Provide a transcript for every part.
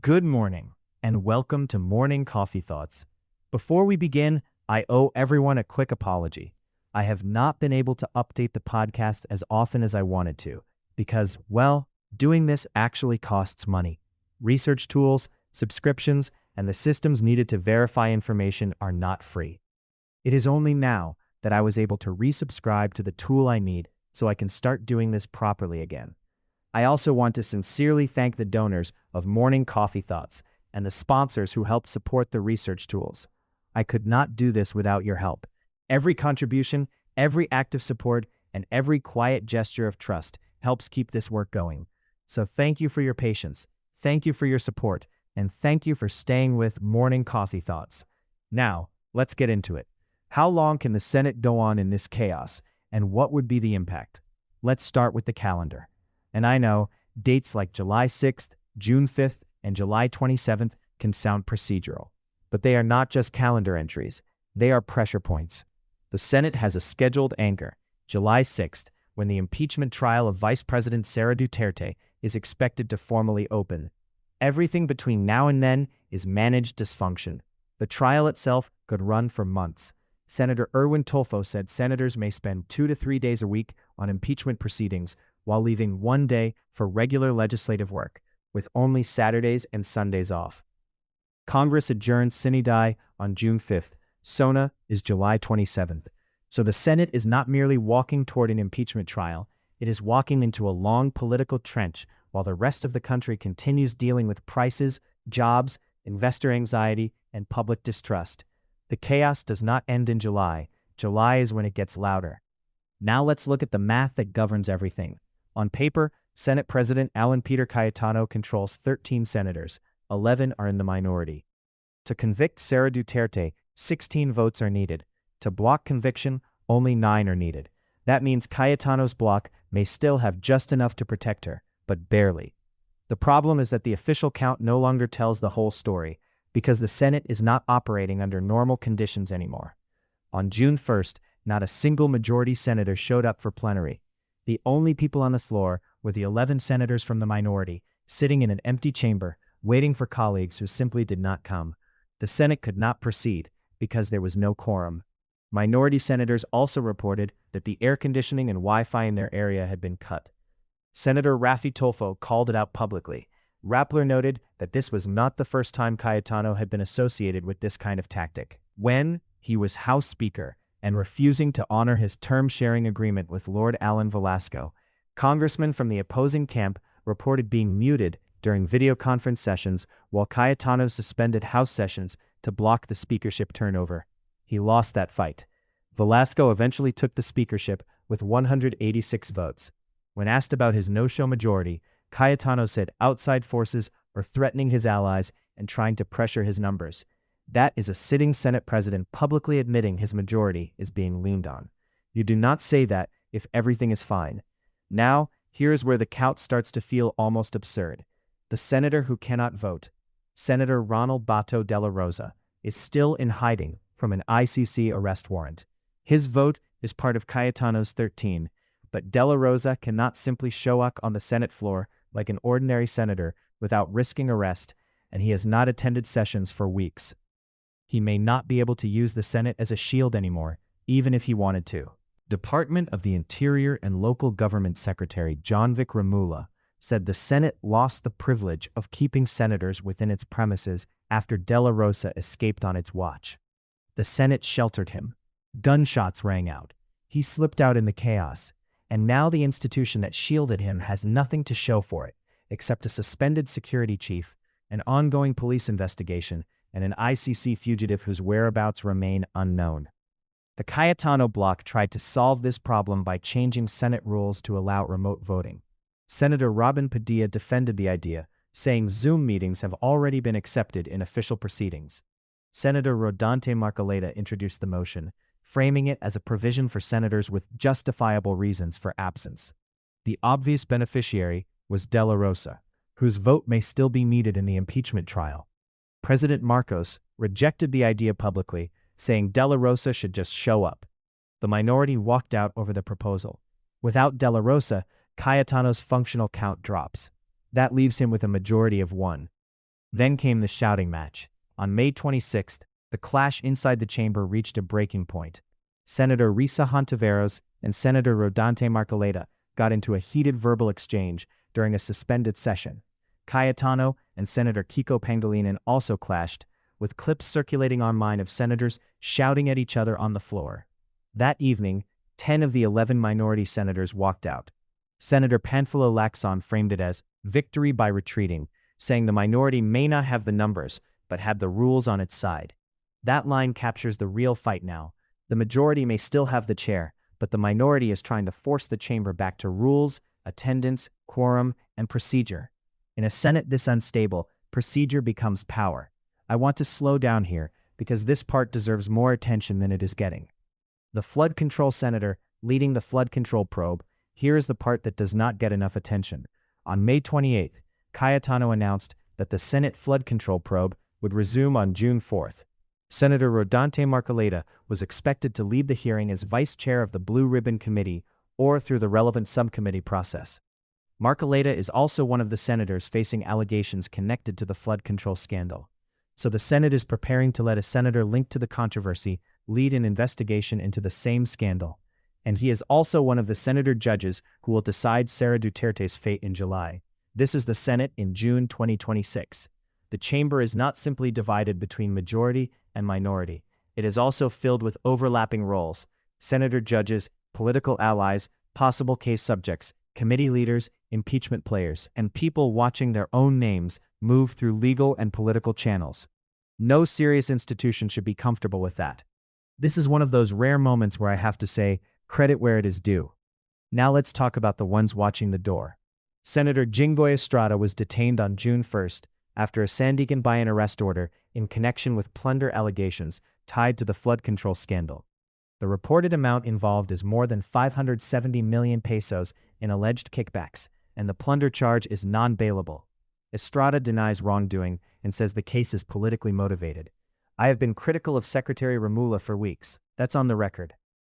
Good morning, and welcome to Morning Coffee Thoughts. Before we begin, I owe everyone a quick apology. I have not been able to update the podcast as often as I wanted to, because, well, doing this actually costs money. Research tools, subscriptions, and the systems needed to verify information are not free. It is only now that I was able to resubscribe to the tool I need so I can start doing this properly again. I also want to sincerely thank the donors of Morning Coffee Thoughts and the sponsors who helped support the research tools. I could not do this without your help. Every contribution, every act of support, and every quiet gesture of trust helps keep this work going. So thank you for your patience, thank you for your support, and thank you for staying with Morning Coffee Thoughts. Now, let's get into it. How long can the Senate go on in this chaos, and what would be the impact? Let's start with the calendar. And I know, dates like July 6th, June 5th, and July 27th can sound procedural. But they are not just calendar entries, they are pressure points. The Senate has a scheduled anchor, July 6th, when the impeachment trial of Vice President Sara Duterte is expected to formally open. Everything between now and then is managed dysfunction. The trial itself could run for months. Senator Erwin Tulfo said senators may spend 2 to 3 days a week on impeachment proceedings while leaving 1 day for regular legislative work, with only Saturdays and Sundays off. Congress adjourns sine die on June 5th. SONA is July 27th. So the Senate is not merely walking toward an impeachment trial, it is walking into a long political trench while the rest of the country continues dealing with prices, jobs, investor anxiety, and public distrust. The chaos does not end in July. July is when it gets louder. Now let's look at the math that governs everything. On paper, Senate President Alan Peter Cayetano controls 13 senators, 11 are in the minority. To convict Sara Duterte, 16 votes are needed. To block conviction, only 9 are needed. That means Cayetano's block may still have just enough to protect her, but barely. The problem is that the official count no longer tells the whole story, because the Senate is not operating under normal conditions anymore. On June 1st, not a single majority senator showed up for plenary. The only people on the floor were the 11 senators from the minority, sitting in an empty chamber, waiting for colleagues who simply did not come. The Senate could not proceed because there was no quorum. Minority senators also reported that the air conditioning and Wi-Fi in their area had been cut. Senator Raffy Tulfo called it out publicly. Rappler noted that this was not the first time Cayetano had been associated with this kind of tactic. When he was House Speaker and refusing to honor his term-sharing agreement with Lord Alan Velasco, congressmen from the opposing camp reported being muted during video conference sessions while Cayetano suspended House sessions to block the speakership turnover. He lost that fight. Velasco eventually took the speakership with 186 votes. When asked about his no-show majority, Cayetano said outside forces are threatening his allies and trying to pressure his numbers. That is a sitting Senate president publicly admitting his majority is being leaned on. You do not say that if everything is fine. Now, here is where the count starts to feel almost absurd. The senator who cannot vote, Senator Ronald Bato dela Rosa, is still in hiding from an ICC arrest warrant. His vote is part of Cayetano's 13, but dela Rosa cannot simply show up on the Senate floor like an ordinary senator without risking arrest, and he has not attended sessions for weeks. He may not be able to use the Senate as a shield anymore, even if he wanted to. Department of the Interior and Local Government Secretary John Vic Remula said the Senate lost the privilege of keeping senators within its premises after dela Rosa escaped on its watch. The Senate sheltered him. Gunshots rang out. He slipped out in the chaos, and now the institution that shielded him has nothing to show for it, except a suspended security chief, an ongoing police investigation, and an ICC fugitive whose whereabouts remain unknown. The Cayetano bloc tried to solve this problem by changing Senate rules to allow remote voting. Senator Robin Padilla defended the idea, saying Zoom meetings have already been accepted in official proceedings. Senator Rodante Marcoleta introduced the motion, framing it as a provision for senators with justifiable reasons for absence. The obvious beneficiary was dela Rosa, whose vote may still be needed in the impeachment trial. President Marcos rejected the idea publicly, saying dela Rosa should just show up. The minority walked out over the proposal. Without dela Rosa, Cayetano's functional count drops. That leaves him with a majority of 1. Then came the shouting match. On May 26th, the clash inside the chamber reached a breaking point. Senator Risa Hontiveros and Senator Rodante Marcoleta got into a heated verbal exchange during a suspended session. Cayetano and Senator Kiko Pangilinan also clashed, with clips circulating online of senators shouting at each other on the floor. That evening, 10 of the 11 minority senators walked out. Senator Panfilo Lacson framed it as victory by retreating, saying the minority may not have the numbers, but have the rules on its side. That line captures the real fight now. The majority may still have the chair, but the minority is trying to force the chamber back to rules, attendance, quorum, and procedure. In a Senate this unstable, procedure becomes power. I want to slow down here, because this part deserves more attention than it is getting. The flood control senator leading the flood control probe. Here is the part that does not get enough attention. On May 28th, Cayetano announced that the Senate flood control probe would resume on June 4th. Senator Rodante Marcoleta was expected to lead the hearing as vice chair of the Blue Ribbon Committee or through the relevant subcommittee process. Marcoleta is also one of the senators facing allegations connected to the flood control scandal. So the Senate is preparing to let a senator linked to the controversy lead an investigation into the same scandal. And he is also one of the senator judges who will decide Sara Duterte's fate in July. This is the Senate in June 2026. The chamber is not simply divided between majority and minority. It is also filled with overlapping roles: senator judges, political allies, possible case subjects, committee leaders, impeachment players, and people watching their own names move through legal and political channels. No serious institution should be comfortable with that. This is one of those rare moments where I have to say, credit where it is due. Now let's talk about the ones watching the door. Senator Jinggoy Estrada was detained on June 1st after a Sandigan Bayan arrest order in connection with plunder allegations tied to the flood control scandal. The reported amount involved is more than 570 million pesos in alleged kickbacks, and the plunder charge is non-bailable. Estrada denies wrongdoing and says the case is politically motivated. I have been critical of Secretary Remula for weeks, that's on the record.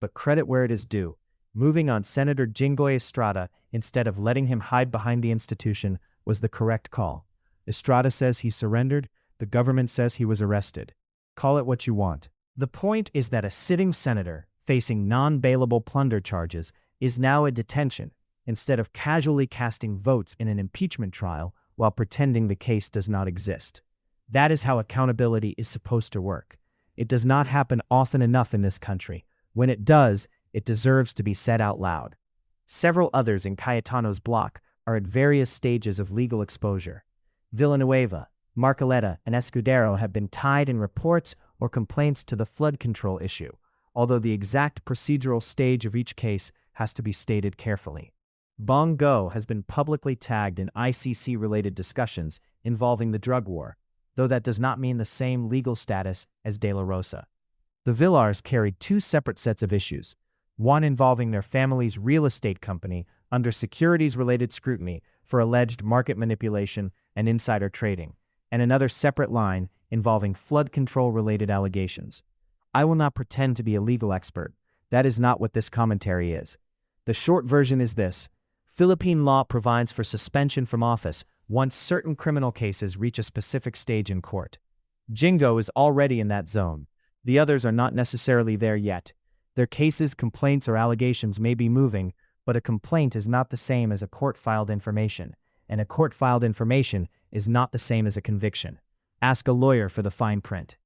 But credit where it is due. Moving on Senator Jinggoy Estrada instead of letting him hide behind the institution was the correct call. Estrada says he surrendered, the government says he was arrested. Call it what you want. The point is that a sitting senator facing non-bailable plunder charges is now in detention instead of casually casting votes in an impeachment trial while pretending the case does not exist. That is how accountability is supposed to work. It does not happen often enough in this country. When it does, it deserves to be said out loud. Several others in Cayetano's block are at various stages of legal exposure. Villanueva, Marcoleta, and Escudero have been tied in reports or complaints to the flood control issue, although the exact procedural stage of each case has to be stated carefully. Bongo has been publicly tagged in ICC-related discussions involving the drug war, though that does not mean the same legal status as De La Rosa. The Villars carried two separate sets of issues, one involving their family's real estate company under securities-related scrutiny for alleged market manipulation and insider trading, and another separate line involving flood control-related allegations. I will not pretend to be a legal expert. That is not what this commentary is. The short version is this: Philippine law provides for suspension from office once certain criminal cases reach a specific stage in court. Jingo is already in that zone. The others are not necessarily there yet. Their cases, complaints, or allegations may be moving, but a complaint is not the same as a court-filed information, and a court-filed information is not the same as a conviction. Ask a lawyer for the fine print.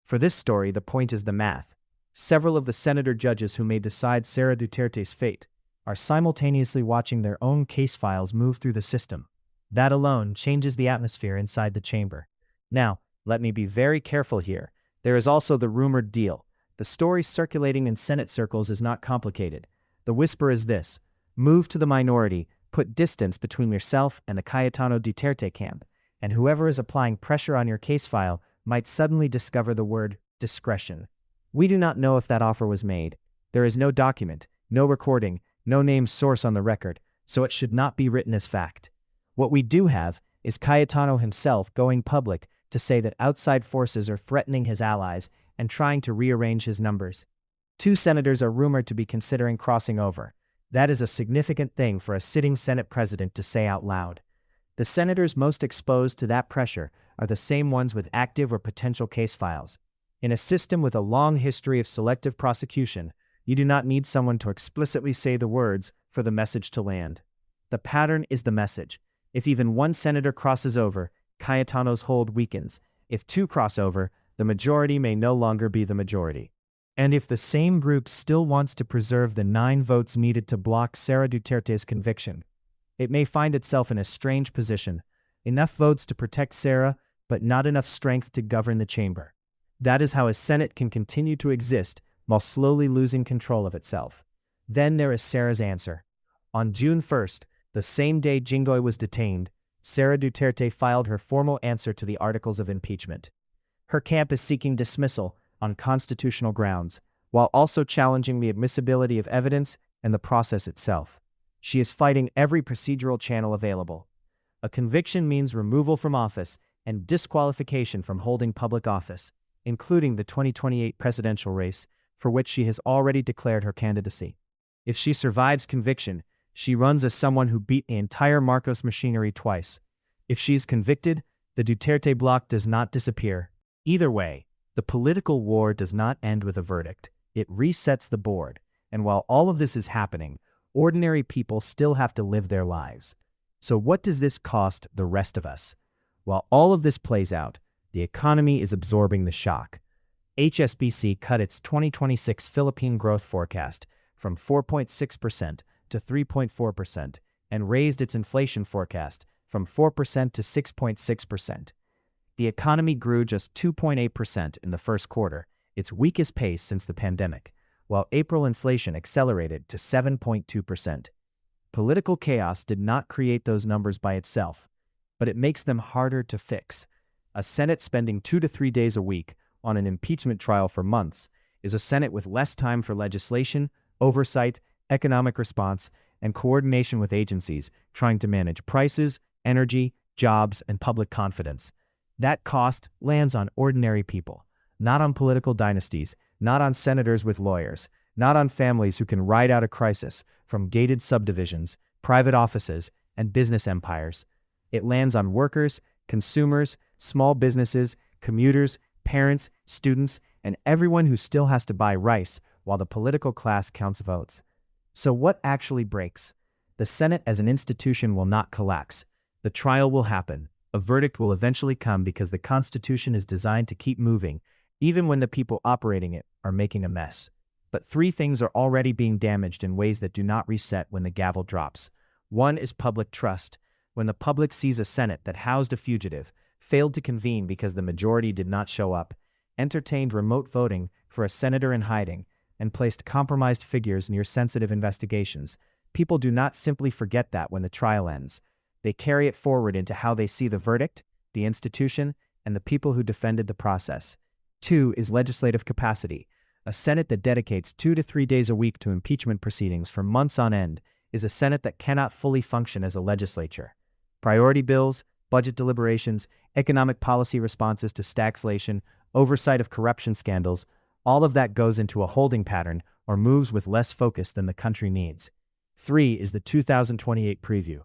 For this story, the point is the math. Several of the senator judges who may decide Sara Duterte's fate are simultaneously watching their own case files move through the system. That alone changes the atmosphere inside the chamber. Now, let me be very careful here. There is also the rumored deal. The story circulating in Senate circles is not complicated. The whisper is this: move to the minority, put distance between yourself and the Cayetano Duterte camp, and whoever is applying pressure on your case file might suddenly discover the word discretion. We do not know if that offer was made. There is no document, no recording, no named source on the record, so it should not be written as fact. What we do have is Cayetano himself going public to say that outside forces are threatening his allies and trying to rearrange his numbers. Two senators are rumored to be considering crossing over. That is a significant thing for a sitting Senate president to say out loud. The senators most exposed to that pressure are the same ones with active or potential case files. In a system with a long history of selective prosecution, you do not need someone to explicitly say the words for the message to land. The pattern is the message. If even one senator crosses over, Cayetano's hold weakens. If two cross over, the majority may no longer be the majority. And if the same group still wants to preserve the 9 votes needed to block Sara Duterte's conviction, it may find itself in a strange position: enough votes to protect Sara, but not enough strength to govern the chamber. That is how a Senate can continue to exist while slowly losing control of itself. Then there is Sara's answer. On June 1st, the same day Jinggoy was detained, Sara Duterte filed her formal answer to the articles of impeachment. Her camp is seeking dismissal on constitutional grounds, while also challenging the admissibility of evidence and the process itself. She is fighting every procedural channel available. A conviction means removal from office and disqualification from holding public office, including the 2028 presidential race, for which she has already declared her candidacy. If she survives conviction, she runs as someone who beat the entire Marcos machinery twice. If she's convicted, the Duterte bloc does not disappear. Either way, the political war does not end with a verdict. It resets the board, and while all of this is happening, ordinary people still have to live their lives. So what does this cost the rest of us? While all of this plays out, the economy is absorbing the shock. HSBC cut its 2026 Philippine growth forecast from 4.6% to 3.4% and raised its inflation forecast from 4% to 6.6%. The economy grew just 2.8% in the first quarter, its weakest pace since the pandemic, while April inflation accelerated to 7.2%. Political chaos did not create those numbers by itself, but it makes them harder to fix. A Senate spending 2 to 3 days a week on an impeachment trial for months is a Senate with less time for legislation, oversight, economic response, and coordination with agencies trying to manage prices, energy, jobs, and public confidence. That cost lands on ordinary people, not on political dynasties, not on senators with lawyers, not on families who can ride out a crisis from gated subdivisions, private offices, and business empires. It lands on workers, consumers, small businesses, commuters, parents, students, and everyone who still has to buy rice while the political class counts votes. So what actually breaks? The Senate as an institution will not collapse. The trial will happen. A verdict will eventually come because the Constitution is designed to keep moving, even when the people operating it are making a mess. But 3 things are already being damaged in ways that do not reset when the gavel drops. One is public trust. When the public sees a Senate that housed a fugitive, failed to convene because the majority did not show up, entertained remote voting for a senator in hiding, and placed compromised figures near sensitive investigations, people do not simply forget that when the trial ends. They carry it forward into how they see the verdict, the institution, and the people who defended the process. 2 is legislative capacity. A Senate that dedicates 2 to 3 days a week to impeachment proceedings for months on end is a Senate that cannot fully function as a legislature. Priority bills, budget deliberations, economic policy responses to stagflation, oversight of corruption scandals, all of that goes into a holding pattern or moves with less focus than the country needs. 3 is the 2028 preview.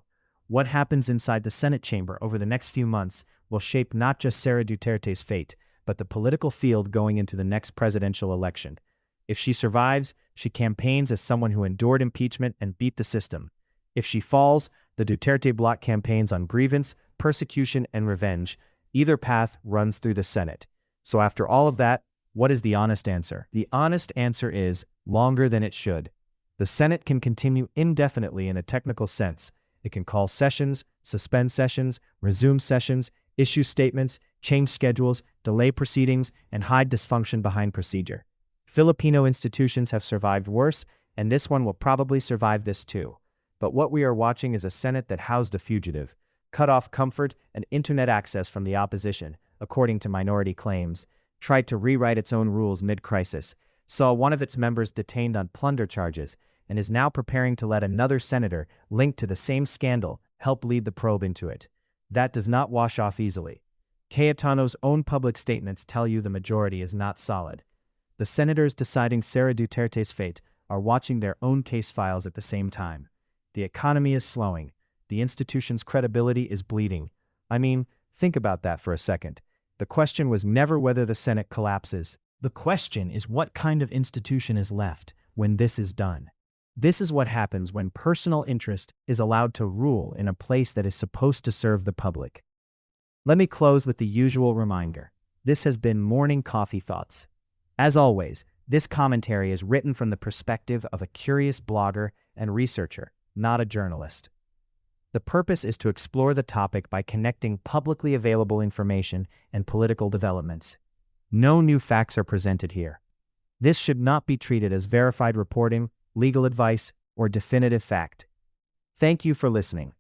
What happens inside the Senate chamber over the next few months will shape not just Sara Duterte's fate, but the political field going into the next presidential election. If she survives, she campaigns as someone who endured impeachment and beat the system. If she falls, the Duterte bloc campaigns on grievance, persecution, and revenge. Either path runs through the Senate. So after all of that, what is the honest answer? The honest answer is longer than it should. The Senate can continue indefinitely in a technical sense. It can call sessions, suspend sessions, resume sessions, issue statements, change schedules, delay proceedings, and hide dysfunction behind procedure. Filipino institutions have survived worse, and this one will probably survive this too. But what we are watching is a Senate that housed a fugitive, cut off comfort and internet access from the opposition, according to minority claims, tried to rewrite its own rules mid-crisis, saw one of its members detained on plunder charges, and is now preparing to let another senator linked to the same scandal help lead the probe into it. That does not wash off easily. Cayetano's own public statements tell you the majority is not solid. The senators deciding Sara Duterte's fate are watching their own case files at the same time. The economy is slowing. The institution's credibility is bleeding. I mean, think about that for a second. The question was never whether the Senate collapses. The question is what kind of institution is left when this is done. This is what happens when personal interest is allowed to rule in a place that is supposed to serve the public. Let me close with the usual reminder. This has been Morning Coffee Thoughts. As always, this commentary is written from the perspective of a curious blogger and researcher, not a journalist. The purpose is to explore the topic by connecting publicly available information and political developments. No new facts are presented here. This should not be treated as verified reporting, legal advice, or definitive fact. Thank you for listening.